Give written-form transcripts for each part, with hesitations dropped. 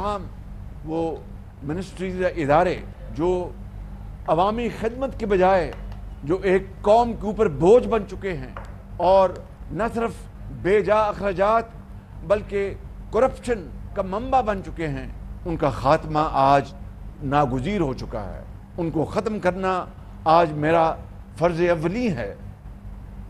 तमाम वो मिनिस्ट्रीज या इदारे जो अवामी खिदमत के बजाय जो एक कौम के ऊपर बोझ बन चुके हैं और न सिर्फ बेजा अखराजात बल्कि करप्शन का मंबा बन चुके हैं, उनका ख़ात्मा आज नागुज़ीर हो चुका है। उनको ख़त्म करना आज मेरा फ़र्ज़ अव्वली है।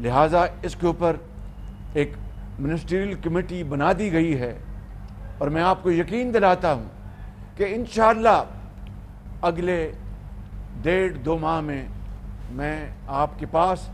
लिहाजा इसके ऊपर एक मिनिस्ट्रियल कमेटी बना दी गई है और मैं आपको यकीन दिलाता हूँ कि इंशाअल्लाह अगले 1.5-2 माह में मैं आपके पास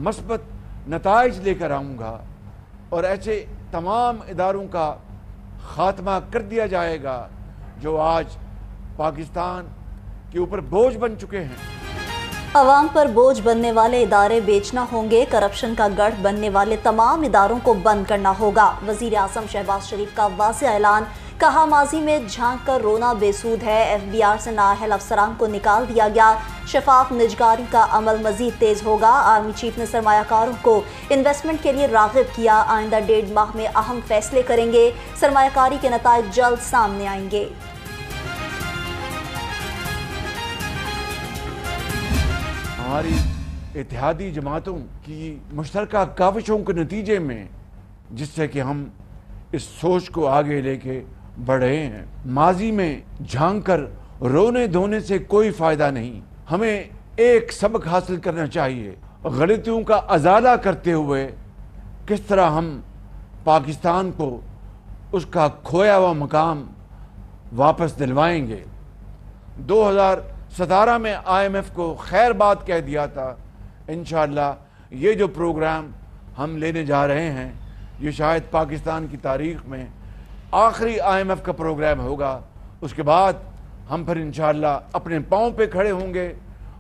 मस्बत नताइज लेकर आऊँगा और ऐसे तमाम इदारों का ख़ात्मा कर दिया जाएगा जो आज पाकिस्तान के ऊपर बोझ बन चुके हैं। अवाम पर बोझ बनने वाले इदारे बेचना होंगे, करप्शन का गढ़ बनने वाले तमाम इदारों को बंद करना होगा। वज़ीर आज़म शहबाज शरीफ का वाज़ेह ऐलान। कहा, माजी में झांक कर रोना बेसूद है। FBR से नाअहल अफसरान को निकाल दिया गया। शफाफ निजगारी का अमल मजीद तेज होगा। आर्मी चीफ ने सरमायाकारों को इन्वेस्टमेंट के लिए राग़िब किया। आइंदा 1.5 माह में अहम फैसले करेंगे। सरमायाकारी के नताइज जल्द सामने आएंगे। हमारी इत्तेहादी जमातों की मुश्तरका काविशों के नतीजे में जिससे कि हम इस सोच को आगे लेके बढ़ रहे हैं, माजी में झांक कर रोने धोने से कोई फ़ायदा नहीं। हमें एक सबक हासिल करना चाहिए, गलतियों का अजाला करते हुए किस तरह हम पाकिस्तान को उसका खोया हुआ मकाम वापस दिलवाएंगे। 2017 में IMF को खैर बात कह दिया था। इंशाअल्लाह ये जो प्रोग्राम हम लेने जा रहे हैं ये शायद पाकिस्तान की तारीख़ में आखिरी IMF का प्रोग्राम होगा। उसके बाद हम फिर इंशाअल्लाह अपने पाँव पे खड़े होंगे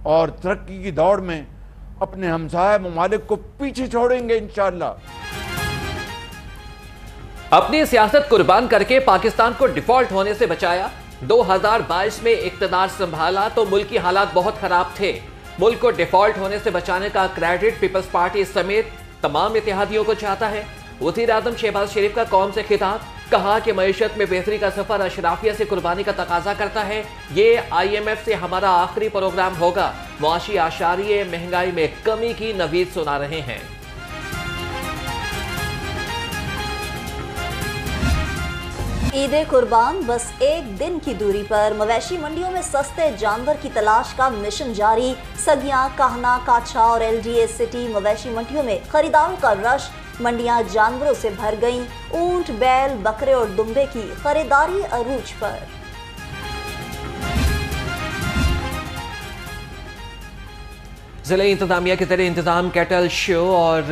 और तरक्की की दौड़ में अपने हमसाया ममालिक को पीछे छोड़ेंगे इंशाअल्लाह। अपनी सियासत कुर्बान करके पाकिस्तान को डिफॉल्ट होने से बचाया। 2022 में इक़्तिदार संभाला तो मुल्क की हालात बहुत खराब थे। मुल्क को डिफॉल्ट होने से बचाने का क्रेडिट पीपल्स पार्टी समेत तमाम इत्तेहादियों को चाहता है। वज़ीर आज़म शहबाज शरीफ का कौम से खिताब। कहा कि मईशत में बेहतरी का सफर अशराफिया से कुर्बानी का तकाजा करता है। ये IMF से हमारा आखिरी प्रोग्राम होगा। मुआशी आशारिये महंगाई में कमी की नवीद सुना रहे हैं। ईद कुर्बान बस एक दिन की दूरी पर। मवेशी मंडियों में सस्ते जानवर की तलाश का मिशन जारी। सगियां, काहना, काछा और LDA सिटी मवेशी मंडियों में खरीदारों का रश। मंडियां जानवरों से भर गईं। ऊंट, बैल, बकरे और दुम्बे की खरीदारी अरूज पर। जिला इंतजामिया के ज़रिए इंतजाम कैटल शो और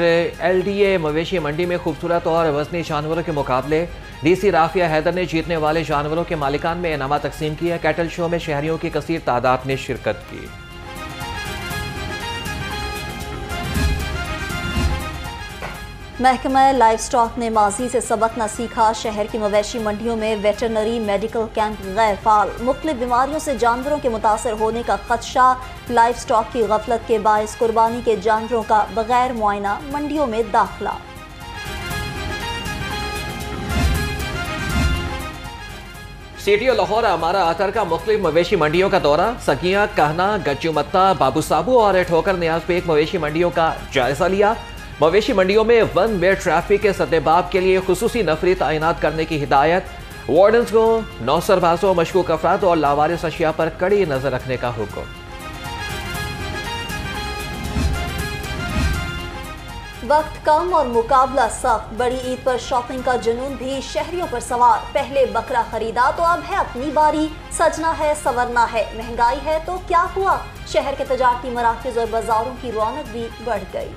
LDA मवेशी मंडी में खूबसूरत और वजनी जानवरों के मुकाबले। DC राफिया हैदर ने जीतने वाले जानवरों के मालिकान में इनामात तकसीम किया। कैटल शो में शहरियों की कसीर तादाद ने शिरकत की। महकमा लाइफ स्टॉक ने माजी से सबक न सीखा। शहर की मवेशी मंडियों में वेटरनरी मेडिकल कैंप गैर फाल। मुख्तलिफ बीमारियों से जानवरों के मुतासर होने का खदशा। लाइफ स्टॉक की गफलत के बायस कुर्बानी के जानवरों का बगैर मुआयना मंडियों में दाखिला। CTO लाहौर हमारा आतर का मुख्तलिफ मवेशी मंडियों का दौरा। सकियां, कहना, गज्जुमत्ता, बाबू साबू और ठोकर नियाज पे एक मवेशी मंडियों का जायजा लिया। मवेशी मंडियों में वन वे ट्रैफिक के सद्देबाब के लिए खुसूसी नफरी तैनात करने की हिदायत। वार्डन्स को नौसरबाजों, मशकूक अफराद और लावारिस अशिया पर कड़ी नजर रखने का हुक्म। वक्त कम और मुकाबला सख्त। बड़ी ईद पर शॉपिंग का जुनून भी शहरियों पर सवार। पहले बकरा खरीदा तो अब है अपनी बारी। सजना है, संवरना है, महंगाई है तो क्या हुआ। शहर के तजारती मराकज़ और बाजारों की रौनक भी बढ़ गई।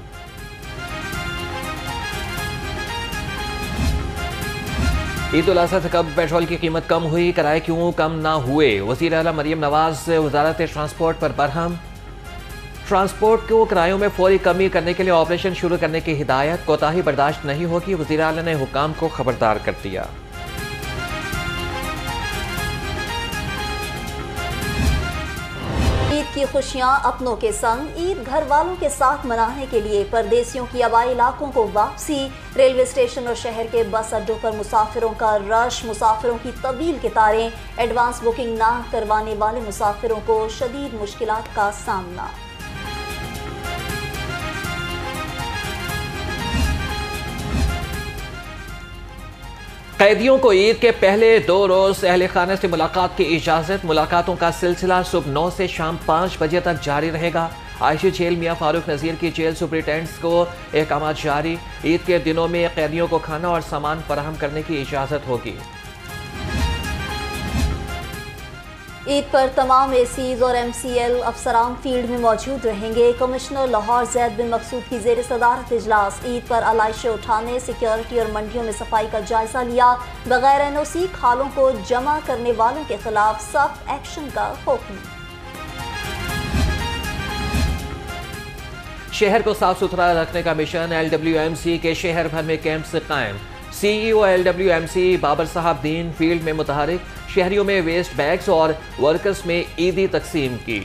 ईद उल अज़हा से कब पेट्रोल की कीमत कम हुई, किराए क्यों कम ना हुए। वज़ीर आला मरियम नवाज वज़ारत ट्रांसपोर्ट पर बरहम। ट्रांसपोर्ट को किरायों में फौरी कमी करने के लिए ऑपरेशन शुरू करने की हिदायत। कोताही बर्दाश्त नहीं होगी, वज़ीर आला ने हुकाम को खबरदार कर दिया। ईद की खुशियां अपनों के संग, ईद घर वालों के साथ मनाने के लिए परदेसियों की आबाई इलाकों को वापसी। रेलवे स्टेशन और शहर के बस अड्डों पर मुसाफिरों का रश, मुसाफिरों की तवील कतारें, एडवांस बुकिंग ना करवाने वाले मुसाफिरों को शदीद मुश्किलात का सामना। कैदियों को ईद के पहले 2 रोज अहले खाने से मुलाकात की इजाजत। मुलाकातों का सिलसिला सुबह 9 से शाम 5 बजे तक जारी रहेगा। आयशी जेल मियां फारूक नजीर की जेल सुपरिटेंडेंट्स को अहकाम जारी। ईद के दिनों में कैदियों को खाना और सामान फराहम करने की इजाजत होगी। ईद पर तमाम एसीज और MCL अफसरान फील्ड में मौजूद रहेंगे। कमिश्नर लाहौर जैद बिन मकसूद की जेर सदारत इजलास। ईद पर अलाइशें उठाने, सिक्योरिटी और मंडियों में सफाई का जायजा लिया। बगैर NOC खालों को जमा करने वालों के खिलाफ सख्त एक्शन का हुक्म। शहर को साफ सुथरा रखने का मिशन। LWMC के शहर भर में कैंप कायम। CEO LWMC बाबर साहब दीन फील्ड में मुतहरिक। शहरियों में वेस्ट बैग्स और वर्कर्स में ईदी तकसीम की।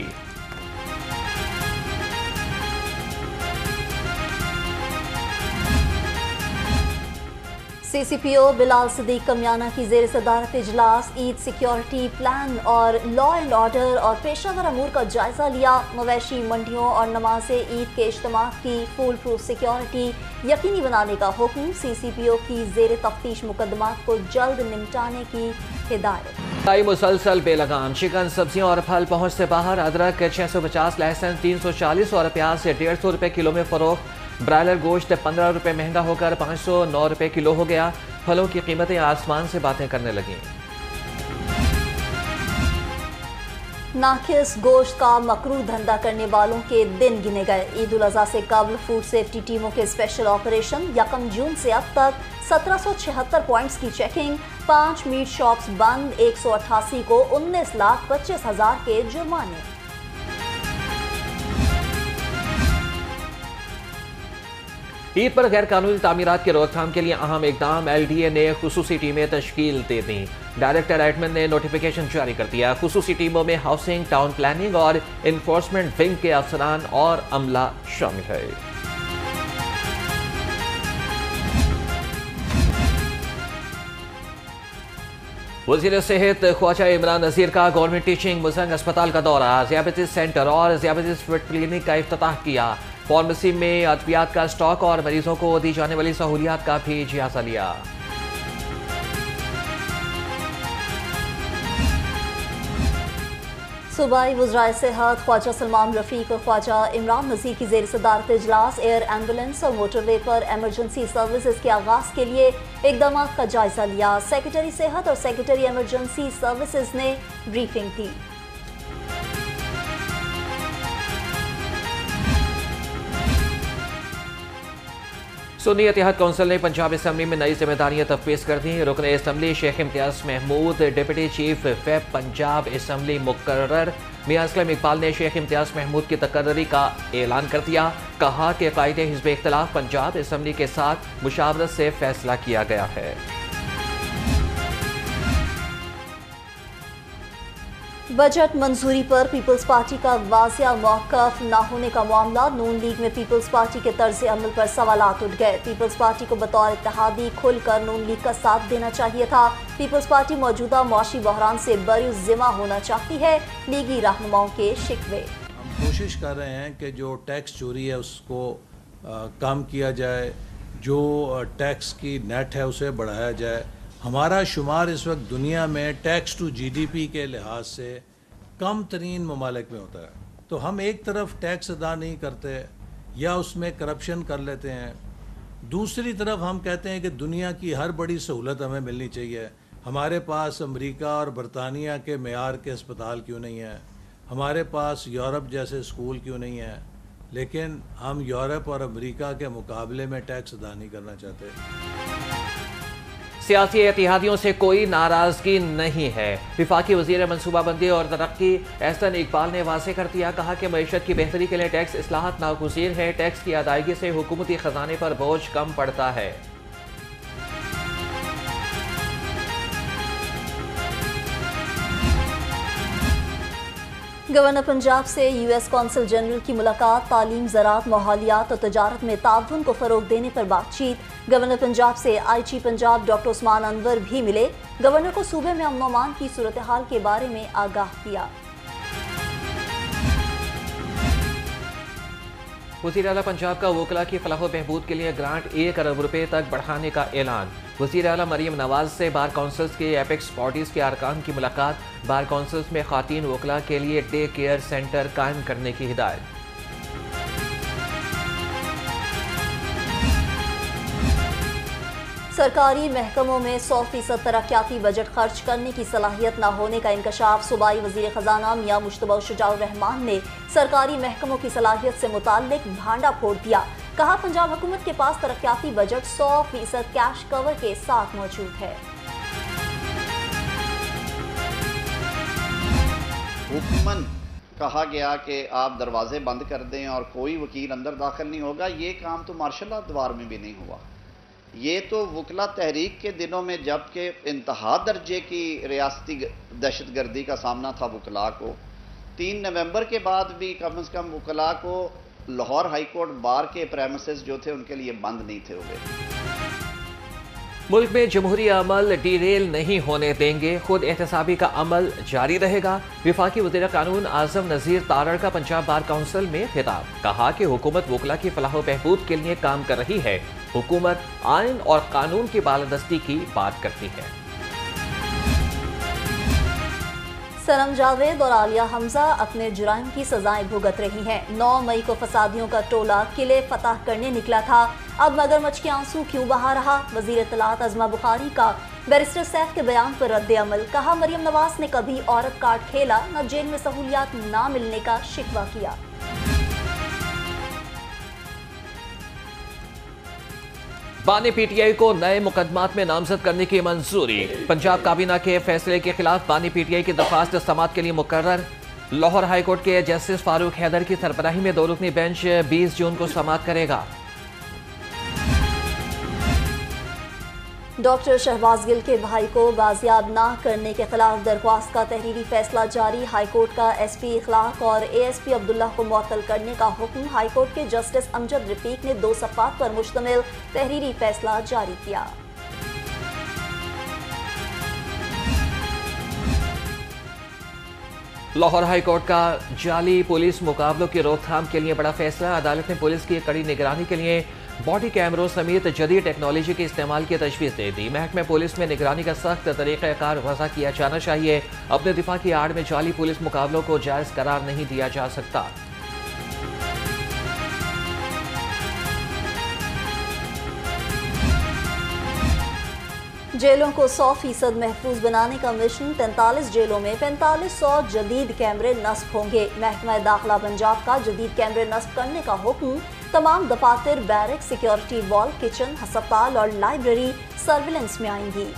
CCPO बिलाल सिद्दीक कमियाना की जेर सदारत इजलास। ईद सिक्योरिटी प्लान और लॉ एंड ऑर्डर और पेशावर अमूर का जायजा लिया। मवेशी मंडियों और नमाज ईद के इज्तिमा की फुल प्रूफ सिक्योरिटी यकीनी बनाने का हुक्म। CCPO की जेर तफ्तीश मुकदमात को जल्द निपटाने की हिदायत। मुसलसल बेलगाम। चिकन, सब्जियां और फल पहुंच से बाहर। अदरक 650 लाइसेंस 340 और प्याज से 150 रुपए किलो में फरोख्त। ब्रायलर गोश्त 15 रुपए महंगा होकर 509 रुपए किलो हो गया। फलों की कीमतें आसमान से बातें करने लगी। नाकिस गोश्त का मकरू धंधा करने वालों के दिन गिने गए। ईद उल अज़हा से कबल फूड सेफ्टी टीमों के स्पेशल ऑपरेशन। 1 जून से अब तक 1776 पॉइंट्स की चेकिंग। 5 मीट शॉप्स बंद। 188 को 19,25,000 के जुर्माने। ईद पर गैर कानूनी तामीरात की रोकथाम के लिए अहम इकदाम। LDA ने खुसूसी टीमें तश्कील दे दी। डायरेक्टर एडमिन ने नोटिफिकेशन जारी कर दिया। खुसूसी टीमों में हाउसिंग, टाउन प्लानिंग और इन्फोर्समेंट विंग के अफसरान और अमला शामिल है। वज़ीर सेहत ख्वाजा इमरान नज़ीर का गवर्नमेंट टीचिंग मुजंग अस्पताल का दौरा। ज़ियाबतीस सेंटर और ज़ियाबतीस फिट क्लिनिक का इफ्तिताह किया। फार्मेसी में अद्वियात का स्टॉक और मरीजों को दी जाने वाली सहूलियात का भी जायजा लिया। सूबाई वज़राए सेहत ख्वाजा सलमान रफ़ीक और ख्वाजा इमरान नज़ीर की जेर सदारत इजलास। एयर एम्बुलेंस और मोटरवे पर एमरजेंसी सर्विसेज के आगाज़ के लिए इकदाम का जायजा लिया। सेक्रेटरी सेहत और सेक्रेटरी एमरजेंसी सर्विसेज ने ब्रीफिंग दी। सुन्नी इत्तेहाद कौंसिल ने पंजाब असम्बली में नई जिम्मेदारियां तफवीज़ कर दी। रुकन assembly Sheikh Imtiaz Mahmood deputy chief whip Punjab assembly मुकर्रर मियां असलम इकबाल ने शेख इम्तियाज महमूद की तकर्री का ऐलान कर दिया। कहा कि कायदे हिज़्ब इख्तिलाफ पंजाब असम्बली के साथ मुशावरत से फैसला किया गया है। बजट मंजूरी पर पीपल्स पार्टी का वाज़िया मौक़िफ़ न होने का मामला। नून लीग में पीपल्स पार्टी के तर्ज अमल पर सवालात उठ गए। पीपल्स पार्टी को बतौर इत्तेहादी खुलकर नून लीग का साथ देना चाहिए था। पीपल्स पार्टी मौजूदा मौशी बहरान से बरुज़िम्मा होना चाहती है। लीगी रहनुमाओं के शिकवे। हम कोशिश कर रहे हैं कि जो टैक्स चोरी है उसको कम किया जाए, जो टैक्स की नेट है उसे बढ़ाया जाए। हमारा शुमार इस वक्त दुनिया में टैक्स टू GDP के लिहाज से कम तरीन ममालिक में होता है। तो हम एक तरफ टैक्स अदा नहीं करते या उसमें करप्शन कर लेते हैं, दूसरी तरफ हम कहते हैं कि दुनिया की हर बड़ी सहूलत हमें मिलनी चाहिए। हमारे पास अमेरिका और बरतानिया के मेयार के अस्पताल क्यों नहीं है, हमारे पास यूरोप जैसे स्कूल क्यों नहीं है, लेकिन हम यूरोप और अमेरिका के मुकाबले में टैक्स अदा नहीं करना चाहते। सियासी इत्तेहादियों से कोई नाराजगी नहीं है। विफाकी वज़ीर मनसूबाबंदी और तरक्की एहसन इकबाल ने वाज़ेह कर दिया। कहा कि मईशत की बेहतरी के लिए टैक्स इस्लाहत नागुज़ीर है। टैक्स की अदायगी से हुकूमती खजाने पर बोझ कम पड़ता है। गवर्नर पंजाब से यूएस कौंसल जनरल की मुलाकात, तालीम, ज़राअत, माहौलियात और तजारत में ताउन को फ़रोग देने पर बातचीत। गवर्नर पंजाब से आईजी पंजाब डॉक्टर उस्मान अनवर भी मिले, गवर्नर को सूबे में अमन अमान की सूरत हाल के बारे में आगाह किया। वज़ीर आला पंजाब का वकला की फलाह व बहबूद के लिए ग्रांट 1 अरब रुपए तक बढ़ाने का ऐलान। वज़ीर आला मरियम नवाज से बार काउंसिल्स के एपेक्स बॉडीज़ के अरकान की मुलाकात, बार काउंसिल्स में ख़ातीन वकला के लिए डे केयर सेंटर कायम करने की हिदायत। सरकारी महकमों में 100% तरक्याती बजट खर्च करने की सलाहियत न होने का इंकशाफ। सूबाई वज़ीर ख़जाना मियां मुश्तबा शुजाउर रहमान ने सरकारी महकमों की सलाहियत से मुताल्लिक भांडा फोड़ दिया। कहा, पंजाब हुकूमत के पास तरक्याती बजट 100% कैश कवर के साथ मौजूद है। हुक्मन कहा गया कि आप दरवाजे बंद कर दें और कोई वकील अंदर दाखिल नहीं होगा। ये काम तो मार्शल लॉ दवार में भी नहीं हुआ। ये तो वकला तहरीक के दिनों में जबकि इंतहा दर्जे की रियासती दहशतगर्दी का सामना था वकला को, 3 नवंबर के बाद भी कम से कम वकला को लाहौर हाई कोर्ट बार के प्रेमिसेस जो थे उनके लिए बंद नहीं थे हुए। मुल्क में जमहूरी अमल डीरेल नहीं होने देंगे, खुद एहतसाबी का अमल जारी रहेगा। विफाकी वज़ीर कानून आज़म नज़ीर तारड़ का पंजाब बार काउंसिल में खिताब। कहा कि हुकूमत वकला की फलाह बहबूद के लिए काम कर रही है। हुकूमत आइन और कानून की बालादस्ती की बात करती है। सनम जावेद और आलिया हमजा अपने जुराइम की सजाएं भुगत रही हैं। 9 मई को फसादियों का टोला किले फतह करने निकला था, अब मगरमच्छ के आंसू क्यों बहा रहा। वजीर इत्तलात अज़मा बुखारी का बैरिस्टर सैफ के बयान पर रद्द अमल। कहा, मरियम नवाज ने कभी औरत कार्ड खेला, न जेल में सहूलियात ना मिलने का शिकवा किया। बानी पीटीआई को नए मुकदमात में नामजद करने की मंजूरी। पंजाब काबीना के फैसले के खिलाफ बानी पीटीआई की दरख्वास्त समाअत के लिए मुकर्रर। लाहौर हाईकोर्ट के जस्टिस फारूक हैदर की सरबराही में 2 रुकनी बेंच 20 जून को समाअत करेगा। डॉक्टर शहबाज गिल के भाई को बाजियाब ना करने के खिलाफ दरख्वास्त का तहरीरी फैसला जारी। हाईकोर्ट का एसपी इखलाक और एएसपी अब्दुल्ला को मुअत्तल करने का हुक्म। हाईकोर्ट के जस्टिस अमजद रफीक ने 2 सफ़ात पर मुश्तमिल तहरीरी फैसला जारी किया। लाहौर हाईकोर्ट का जाली पुलिस मुकाबलों की रोकथाम के लिए बड़ा फैसला। अदालत ने पुलिस की कड़ी निगरानी के लिए बॉडी कैमरों समेत जदीद टेक्नोलॉजी के इस्तेमाल की तजवीज़ दे दी। महकमे पुलिस में निगरानी का सख्त तरीक़ाकार वज़ा किया जाना चाहिए। अपने दिफा की आड़ में जाली पुलिस मुकाबलों को जायज़ करार नहीं दिया जा सकता। जेलों को 100% महफूज बनाने का मिशन। 43 जेलों में 4500 जदीद कैमरे नस्ब होंगे। महकमा दाखिला पंजाब का जदीद कैमरे नस्ब करने का हुक्म। तमाम दफातर, बैरक, सिक्योरिटी वॉल, किचन, हस्पताल और लाइब्रेरी सर्विलेंस में आएंगी।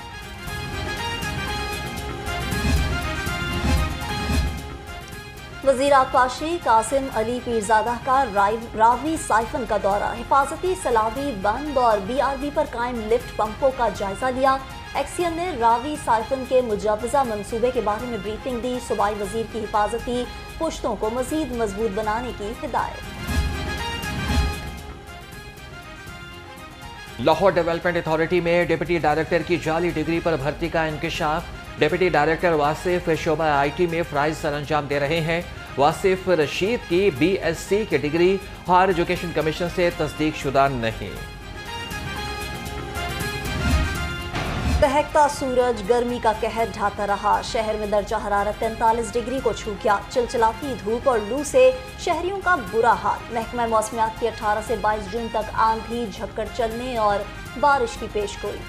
वज़ीर आबपाशी कासिम अली पीरजादा का रावी साइफन का दौरा। हिफाजती सलाबी बंद और BRB पर कायम लिफ्ट पंपों का जायजा लिया। एक्सियन ने रावी साइफन के मुजवजा मंसूबे के बारे में ब्रीफिंग दी। सूबाई वजीर की हिफाजती पुश्तों को मजीद मजबूत बनाने की हिदायत। लाहौर डेवलपमेंट अथॉरिटी में डिप्टी डायरेक्टर की जाली डिग्री पर भर्ती का इंकशाफ। Deputy director Wasif Shobha IT में फ़राइज़ सरअंजाम दे रहे हैं। वासिफ रशीद की BSc की डिग्री हायर एजुकेशन कमीशन से तस्दीक शुदा नहीं। दहकता सूरज गर्मी का कहर ढाता रहा। शहर में दर्जा हरारत 43 डिग्री को छू गया। चिलचिलाती धूप और लू से शहरियों का बुरा हाल। महकमा मौसमियात की 18 से 22 जून तक आंधी झक्कड़ चलने और बारिश की पेशगोई।